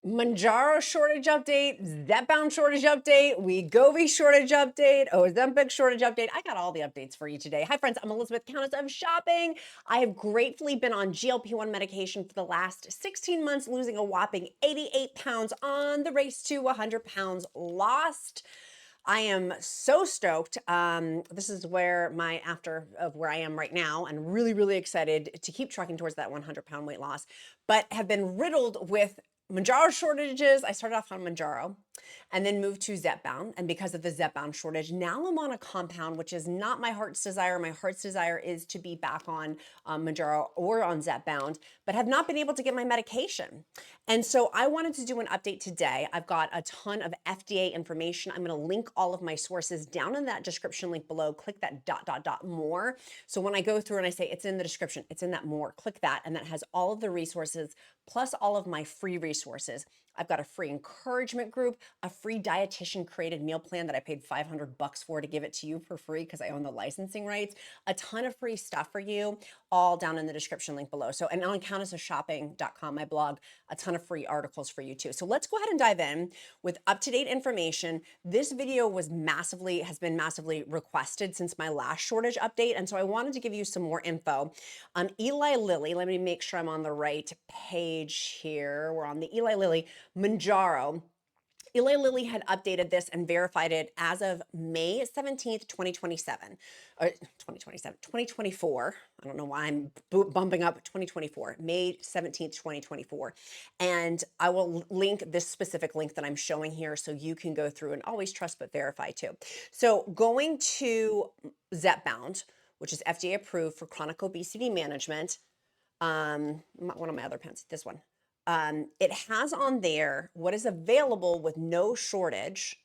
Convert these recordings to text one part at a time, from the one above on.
Mounjaro shortage update, Zepbound shortage update, Wegovy shortage update, Ozempic shortage update. I got all the updates for you today. Hi friends, I'm Elizabeth, Countess of Shopping. I have gratefully been on GLP-1 medication for the last 16 months, losing a whopping 88 pounds on the race to 100 pounds lost. I am so stoked. This is where after of where I am right now, and really, really excited to keep trucking towards that 100-pound weight loss, but have been riddled with Mounjaro shortages. I started off on Mounjaro and then moved to Zepbound. And because of the Zepbound shortage, now I'm on a compound, which is not my heart's desire. My heart's desire is to be back on Mounjaro or on Zepbound, but have not been able to get my medication. And so I wanted to do an update today. I've got a ton of FDA information. I'm going to link all of my sources down in that description link below. Click that ... more. So when I go through and I say it's in the description, it's in that more, click that, and that has all of the resources plus all of my free resources. I've got a free encouragement group, a free dietitian created meal plan that I paid $500 for to give it to you for free because I own the licensing rights, a ton of free stuff for you, all down in the description link below. So, and on countessofshopping.com, my blog, a ton of free articles for you too. So let's go ahead and dive in with up-to-date information. This video has been massively requested since my last shortage update. And so I wanted to give you some more info. Eli Lilly, let me make sure I'm on the right page here. We're on the Eli Lilly Mounjaro. Eli Lilly had updated this and verified it as of May 17th, 2027, or 2024. I don't know why I'm bumping up 2024, May 17th, 2024. And I will link this specific link that I'm showing here so you can go through and always trust but verify too. So going to Zepbound, which is FDA approved for chronic obesity management. One of my other pens, this one. It has on there what is available with no shortage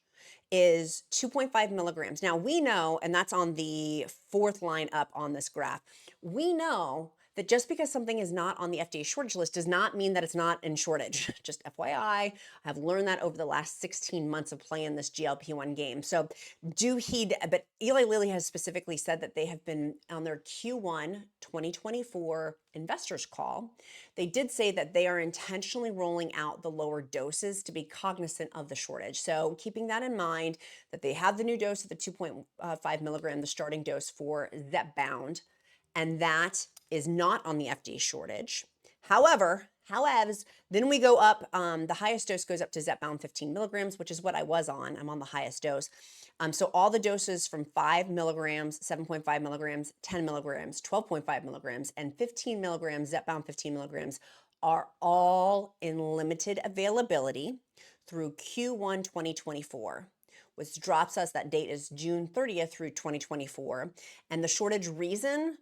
is 2.5 milligrams. Now we know, and that's on the fourth line up on this graph, we know that just because something is not on the FDA shortage list does not mean that it's not in shortage. Just FYI, I've learned that over the last 16 months of playing this GLP-1 game. So do heed, but Eli Lilly has specifically said that they have been on their Q1 2024 investors call. They did say that they are intentionally rolling out the lower doses to be cognizant of the shortage. So keeping that in mind, that they have the new dose of the 2.5 milligram, the starting dose for Zepbound, and that is not on the FDA shortage. However, then we go up, the highest dose goes up to Zepbound 15 milligrams, which is what I was on. I'm on the highest dose. So all the doses from 5 milligrams, 7.5 milligrams, 10 milligrams, 12.5 milligrams, and 15 milligrams, Zepbound 15 milligrams, are all in limited availability through Q1 2024. Which drops us, that date is June 30th through 2024. And the shortage reason,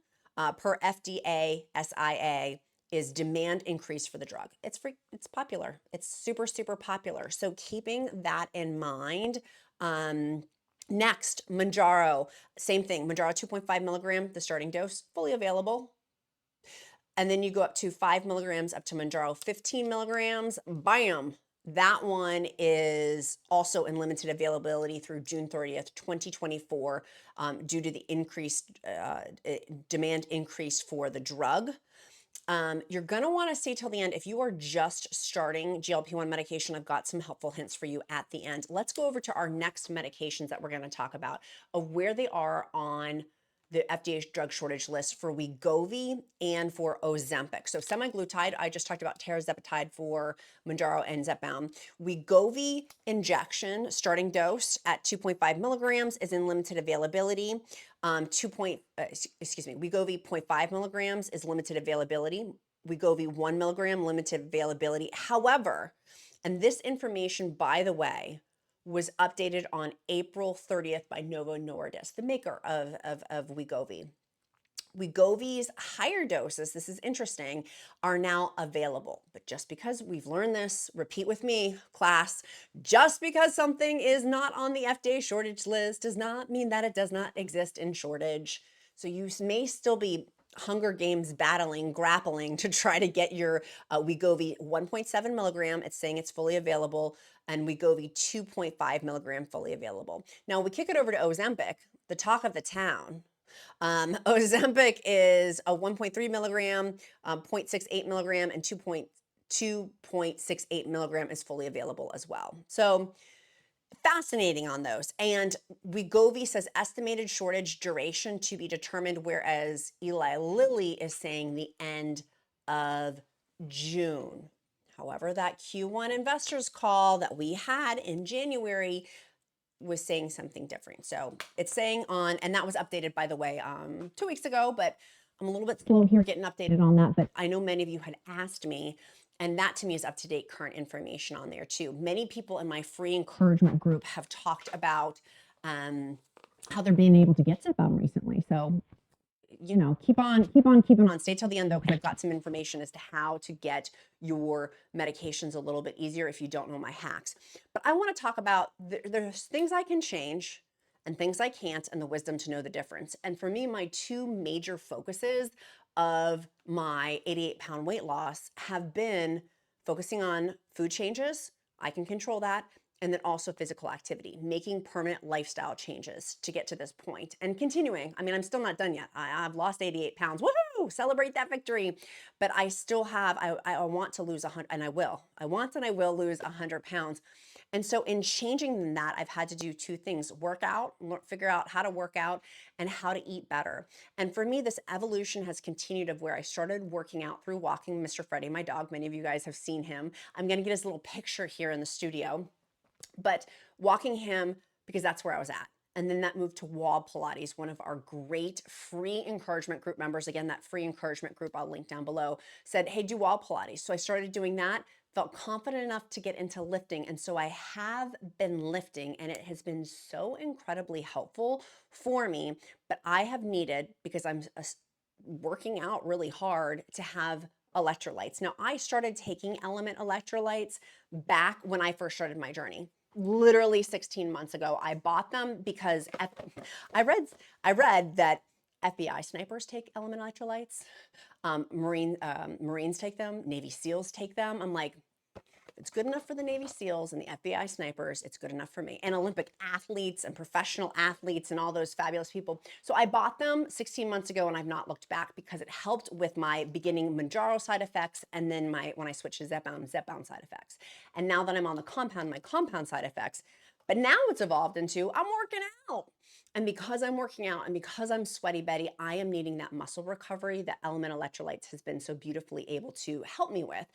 per FDA SIA, is demand increase for the drug. It's free, it's popular, it's super, super popular. So keeping that in mind, next, Mounjaro, same thing, Mounjaro 2.5 milligram, the starting dose, fully available. And then you go up to 5 milligrams up to Mounjaro 15 milligrams, bam. That one is also in limited availability through June 30th, 2024, due to the increased demand increase for the drug. You're going to want to stay till the end. If you are just starting GLP-1 medication, I've got some helpful hints for you at the end. Let's go over to our next medications that we're going to talk about, of where they are on the FDA drug shortage list for Wegovy and for Ozempic. So semaglutide, I just talked about tirzepatide for Mounjaro and Zepbound. Wegovy injection starting dose at 2.5 milligrams is in limited availability. Wegovy 0.5 milligrams is limited availability. Wegovy 1 milligram limited availability. However, and this information, by the way, was updated on April 30th by Novo Nordisk, the maker of Wegovy. Wegovy's higher doses, this is interesting, are now available. But just because we've learned this, repeat with me, class, just because something is not on the FDA shortage list does not mean that it does not exist in shortage. So you may still be Hunger Games grappling to try to get your Wegovy 1.7 milligram. It's saying it's fully available, and Wegovy 2.5 milligram fully available. Now we kick it over to Ozempic, the talk of the town. Ozempic is a 1.3 milligram, 0.68 milligram, and 2.2 2.68 milligram is fully available as well. So fascinating on those. And Wegovy says estimated shortage duration to be determined, whereas Eli Lilly is saying the end of June. However, that Q1 investors call that we had in January was saying something different. So it's saying on, and that was updated, by the way, 2 weeks ago, but I'm a little bit slow here getting updated on that. But I know many of you had asked me, and that to me is up-to-date current information on there too. Many people in my free encouragement group have talked about how they're being able to get Zepbound recently. So, you know, keep on keeping on. Stay till the end though, because I've got some information as to how to get your medications a little bit easier if you don't know my hacks. But I want to talk about there's things I can change and things I can't, and the wisdom to know the difference. And for me, my two major focuses of my 88-pound weight loss have been focusing on food changes. I can control that. And then also physical activity, making permanent lifestyle changes to get to this point and continuing. I mean, I'm still not done yet. I've lost 88 pounds. Woohoo! Celebrate that victory. But I still have, I want to lose 100, and I will. I want and I will lose 100 pounds. And so in changing that, I've had to do two things: work out, figure out how to work out, and how to eat better. And for me, this evolution has continued of where I started working out through walking Mr. Freddie, my dog. Many of you guys have seen him. I'm gonna get his little picture here in the studio. But walking him, because that's where I was at. And then that moved to wall Pilates, one of our great free encouragement group members. Again, that free encouragement group, I'll link down below, said, hey, do wall Pilates. So I started doing that, felt confident enough to get into lifting. And so I have been lifting, and it has been so incredibly helpful for me. But I have needed, because I'm working out really hard, to have electrolytes. Now, I started taking LMNT electrolytes back when I first started my journey. Literally 16 months ago, I bought them because I read that FBI snipers take LMNT electrolytes, Marines take them, Navy SEALs take them. I'm like, it's good enough for the Navy SEALs and the FBI snipers. It's good enough for me. And Olympic athletes and professional athletes and all those fabulous people. So I bought them 16 months ago, and I've not looked back because it helped with my beginning Mounjaro side effects, and then when I switched to Zepbound side effects. And now that I'm on the compound, my compound side effects. But now it's evolved into I'm working out. And because I'm working out and because I'm sweaty Betty, I am needing that muscle recovery that LMNT electrolytes has been so beautifully able to help me with.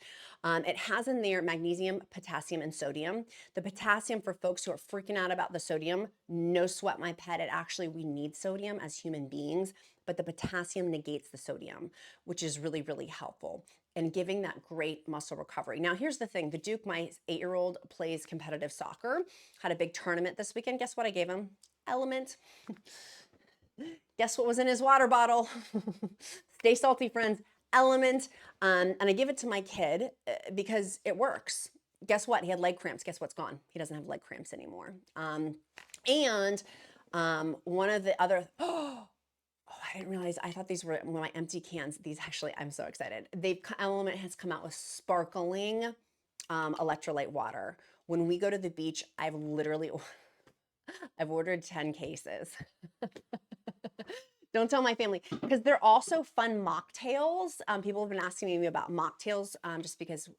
It has in there magnesium, potassium, and sodium. The potassium, for folks who are freaking out about the sodium, no sweat, my pet. It actually, we need sodium as human beings, but the potassium negates the sodium, which is really, really helpful and giving that great muscle recovery. Now, here's the thing. The Duke, my 8-year-old, plays competitive soccer, had a big tournament this weekend. Guess what I gave him? LMNT. Guess what was in his water bottle? Stay salty, friends. LMNT. And I give it to my kid because it works. Guess what? He had leg cramps. Guess what's gone? He doesn't have leg cramps anymore. And one of the other, oh, I didn't realize, I thought these were my empty cans. These actually, I'm so excited. LMNT has come out with sparkling electrolyte water. When we go to the beach, I've ordered 10 cases. Don't tell my family, because they're also fun mocktails. People have been asking me about mocktails just because,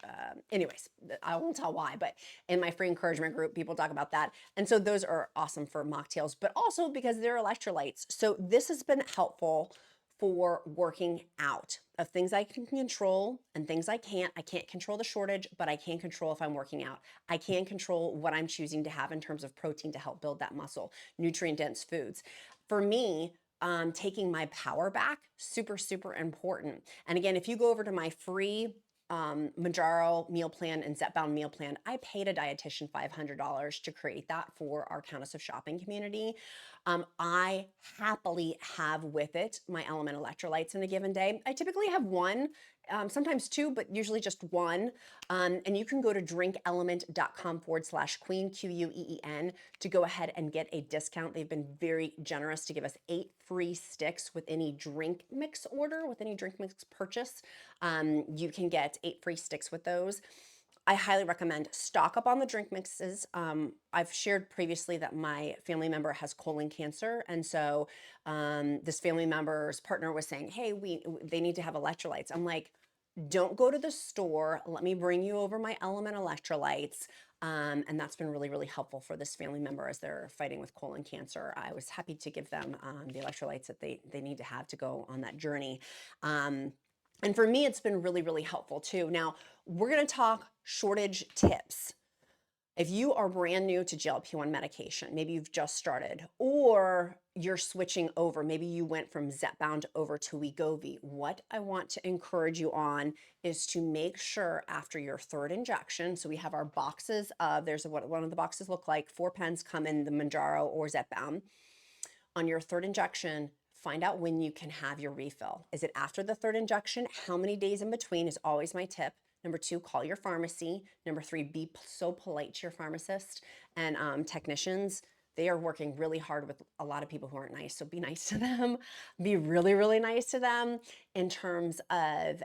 anyways, I won't tell why, but in my free encouragement group, people talk about that. And so those are awesome for mocktails, but also because they're electrolytes. So this has been helpful for working out, of things I can control and things I can't. I can't control the shortage, but I can control if I'm working out. I can control what I'm choosing to have in terms of protein to help build that muscle, nutrient-dense foods. For me, taking my power back, super, super important. And again, if you go over to my free Mounjaro meal plan and Zepbound meal plan, I paid a dietitian $500 to create that for our Countess of Shopping community. I happily have with it my LMNT electrolytes in a given day. I typically have one, sometimes two, but usually just one. And you can go to drinkelement.com/queen, QUEEN, to go ahead and get a discount. They've been very generous to give us 8 free sticks with any drink mix order, with any drink mix purchase. You can get 8 free sticks with those. I highly recommend stock up on the drink mixes. I've shared previously that my family member has colon cancer. And so this family member's partner was saying, hey, they need to have electrolytes. I'm like, don't go to the store. Let me bring you over my LMNT electrolytes. And that's been really, really helpful for this family member as they're fighting with colon cancer. I was happy to give them the electrolytes that they need to have to go on that journey. And for me, it's been really, really helpful too. Now, we're going to talk shortage tips. If you are brand new to GLP-1 medication, maybe you've just started, or you're switching over, maybe you went from Zepbound over to Wegovy, what I want to encourage you on is to make sure after your third injection, so we have our boxes of, there's what one of the boxes look like, 4 pens come in the Mounjaro or Zepbound. On your third injection, find out when you can have your refill. Is it after the third injection? How many days in between is always my tip. Number 2, call your pharmacy. Number 3, be so polite to your pharmacist and technicians. They are working really hard with a lot of people who aren't nice, so be nice to them. Be really, really nice to them in terms of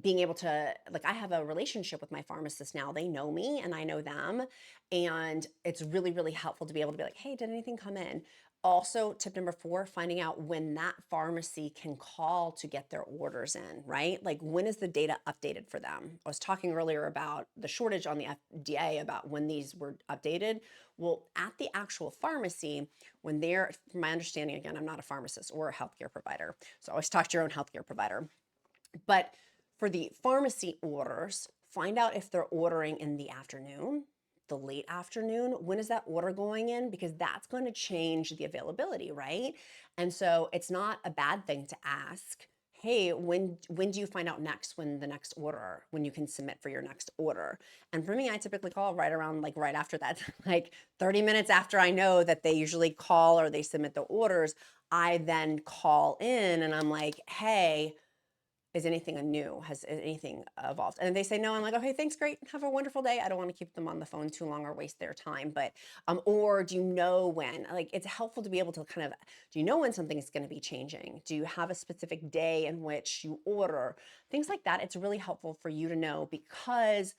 being able to, like, I have a relationship with my pharmacist now. They know me and I know them, and it's really, really helpful to be able to be like, hey, did anything come in? Also, tip number 4, finding out when that pharmacy can call to get their orders in, right? Like, when is the data updated for them? I was talking earlier about the shortage on the FDA, about when these were updated. Well, at the actual pharmacy, when they're, from my understanding, again, I'm not a pharmacist or a healthcare provider, so always talk to your own healthcare provider. But for the pharmacy orders, find out if they're ordering in the afternoon, the late afternoon. When is that order going in? Because that's going to change the availability, right? And so it's not a bad thing to ask, hey, when do you find out next when the next order, when you can submit for your next order? And for me, I typically call right around, like, right after that, like 30 minutes after I know that they usually call or they submit the orders. I then call in and I'm like, hey, is anything new? Has anything evolved? And they say no. I'm like, okay, thanks, great. Have a wonderful day. I don't want to keep them on the phone too long or waste their time. But, or do you know when? Like, it's helpful to be able to kind of, do you know when something is going to be changing? Do you have a specific day in which you order? Things like that. It's really helpful for you to know because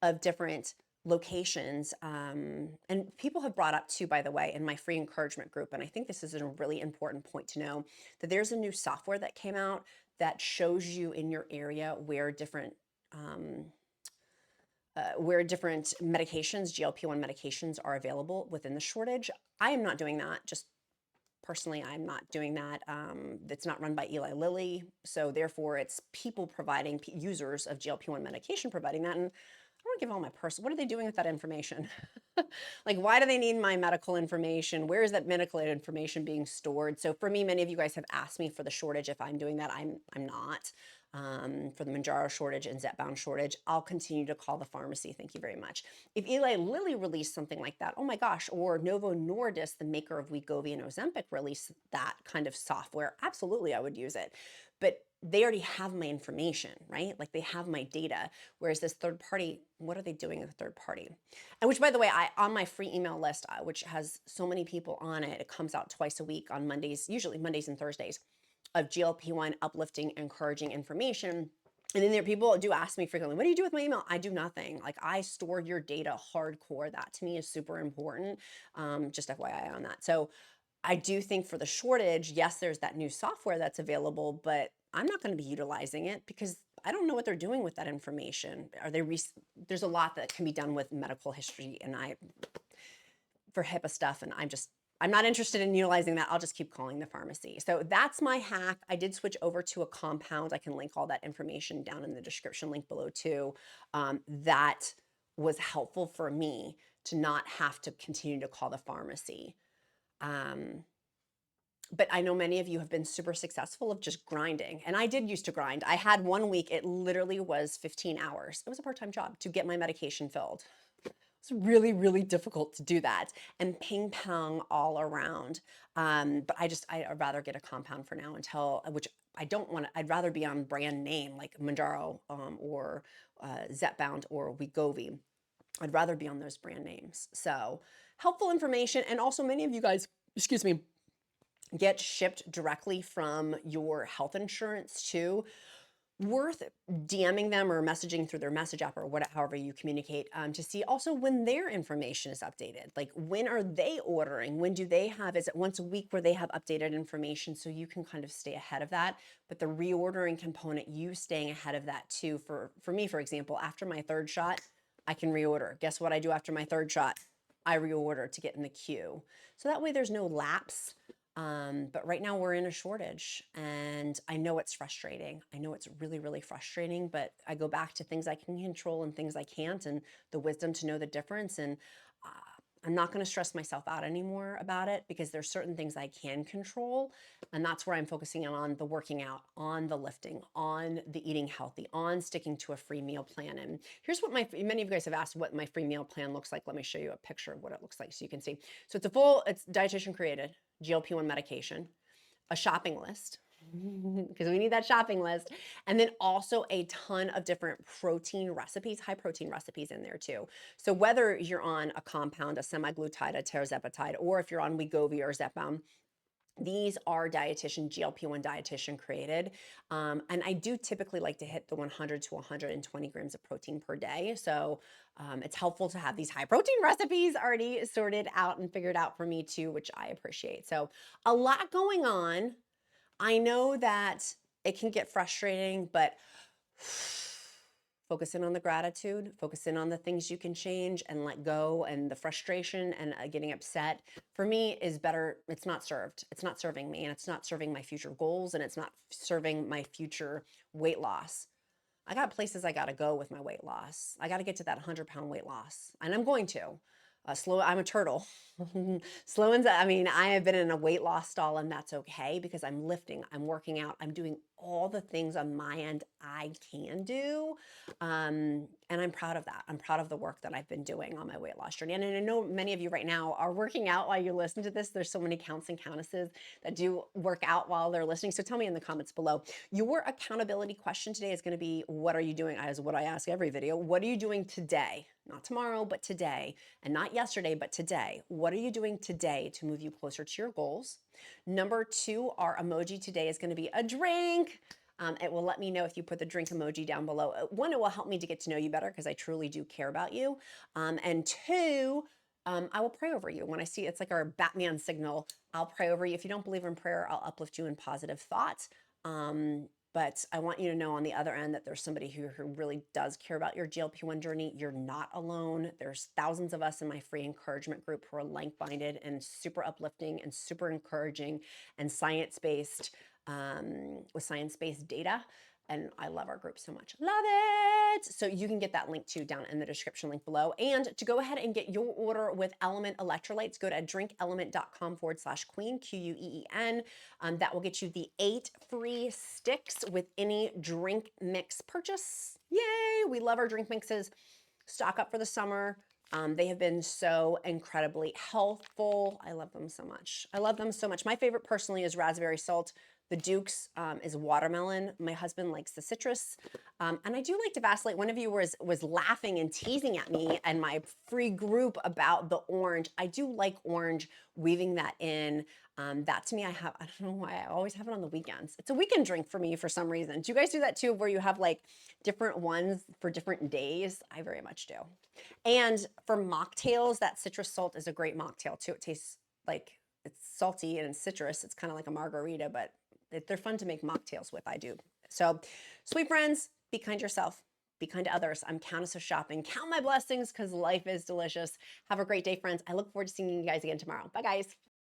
of different locations. And people have brought up too, by the way, in my free encouragement group, and I think this is a really important point to know, that there's a new software that came out that shows you in your area where different medications, GLP-1 medications, are available within the shortage. I am not doing that. Just personally, I'm not doing that. It's not run by Eli Lilly, so therefore it's people providing, users of GLP-1 medication providing that. And I don't want to give all my personal, what are they doing with that information? Like, why do they need my medical information? Where is that medical information being stored? So for me, many of you guys have asked me for the shortage if I'm doing that. I'm not. For the Mounjaro shortage and Zepbound shortage, I'll continue to call the pharmacy. Thank you very much. If Eli Lilly released something like that, oh my gosh, or Novo Nordisk, the maker of Wegovy and Ozempic, released that kind of software, absolutely, I would use it. But they already have my information, right? Like, they have my data. Whereas this third party, what are they doing with a third party? And which, by the way, on my free email list, which has so many people on it, it comes out twice a week on Mondays, usually Mondays and Thursdays, of GLP-1 uplifting, encouraging information. And then there, people do ask me frequently, what do you do with my email? I do nothing. Like, I store your data hardcore. That to me is super important. Just FYI on that. So I do think for the shortage, yes, there's that new software that's available, but I'm not going to be utilizing it because I don't know what they're doing with that information. Are they there's a lot that can be done with medical history and for HIPAA stuff, and I'm not interested in utilizing that. I'll just keep calling the pharmacy. So that's my hack. I did switch over to a compound. I can link all that information down in the description link below too. That was helpful for me to not have to continue to call the pharmacy. But I know many of you have been super successful of just grinding. And I did used to grind. I had 1 week, it literally was 15 hours. It was a part-time job to get my medication filled. It's really, really difficult to do that and ping pong all around. But I'd rather get a compound for now until, which I don't want to, I'd rather be on brand name like Mounjaro or Zepbound or Wegovy. I'd rather be on those brand names. So helpful information. And also many of you guys, excuse me, get shipped directly from your health insurance too. worth DMing them or messaging through their message app or whatever, however you communicate, to see also when their information is updated. Like, when are they ordering? When do they have, is it once a week where they have updated information, so you can kind of stay ahead of that? But the reordering component, you staying ahead of that too. For me, for example, after my third shot, I can reorder. Guess what I do after my third shot? I reorder to get in the queue. So that way there's no lapse. But right now we're in a shortage, and I know it's frustrating. I know it's really, really frustrating, but I go back to things I can control and things I can't, and the wisdom to know the difference. And I'm not going to stress myself out anymore about it, because there's certain things I can control. And that's where I'm focusing on the working out, on the lifting, on the eating healthy, on sticking to a free meal plan. And here's what many of you guys have asked what my free meal plan looks like. Let me show you a picture of what it looks like so you can see. So it's dietitian created, GLP-1 medication, a shopping list, because we need that shopping list, and then also a ton of different protein recipes, high protein recipes in there too. So whether you're on a compound, a semaglutide, a tirzepatide, or if you're on Wegovy or Zepbound, these are dietitian, GLP-1 dietitian created. And I do typically like to hit the 100 to 120 grams of protein per day. So it's helpful to have these high protein recipes already sorted out and figured out for me too, which I appreciate. So a lot going on. I know that it can get frustrating, but focus in on the gratitude, focus in on the things you can change and let go, and the frustration and getting upset for me is better. It's not served. It's not serving me, and it's not serving my future goals, and it's not serving my future weight loss. I got places I got to go with my weight loss. I got to get to that 100-pound weight loss, and I'm going to. I'm a turtle. Slow and I mean, I have been in a weight loss stall, and that's okay, because I'm lifting, I'm working out, I'm doing all the things on my end I can do. And I'm proud of that. I'm proud of the work that I've been doing on my weight loss journey. And I know many of you right now are working out while you listen to this. There's so many counts and countesses that do work out while they're listening. So tell me in the comments below. Your accountability question today is going to be, what are you doing? As what I ask every video, what are you doing today? Not tomorrow, but today. And not yesterday, but today. What are you doing today to move you closer to your goals? Number 2, our emoji today is going to be a drink. It will let me know if you put the drink emoji down below. 1, it will help me to get to know you better, because I truly do care about you. And 2, I will pray over you. When I see it's like our Batman signal, I'll pray over you. If you don't believe in prayer, I'll uplift you in positive thought. But I want you to know on the other end that there's somebody who really does care about your GLP-1 journey. You're not alone. There's thousands of us in my free encouragement group who are like-minded and super uplifting and super encouraging and science-based, with science-based data. And I love our group so much. Love it. So you can get that link too down in the description link below. And to go ahead and get your order with LMNT Electrolytes, go to drinkelement.com/queen, QUEEN. That will get you the 8 free sticks with any drink mix purchase. Yay. We love our drink mixes. Stock up for the summer. They have been so incredibly healthful. I love them so much. I love them so much. My favorite personally is raspberry salt. The Duke's is watermelon. My husband likes the citrus. And I do like to vacillate. One of you was laughing and teasing at me and my free group about the orange. I do like orange, weaving that in. That to me, I don't know why, I always have it on the weekends. It's a weekend drink for me for some reason. Do you guys do that too, where you have like different ones for different days? I very much do. And for mocktails, that citrus salt is a great mocktail too. It tastes like it's salty and it's citrus. It's kind of like a margarita, but they're fun to make mocktails with. I do. So, sweet friends, be kind to yourself. Be kind to others. I'm Countess of Shopping. Count my blessings, because life is delicious. Have a great day, friends. I look forward to seeing you guys again tomorrow. Bye, guys.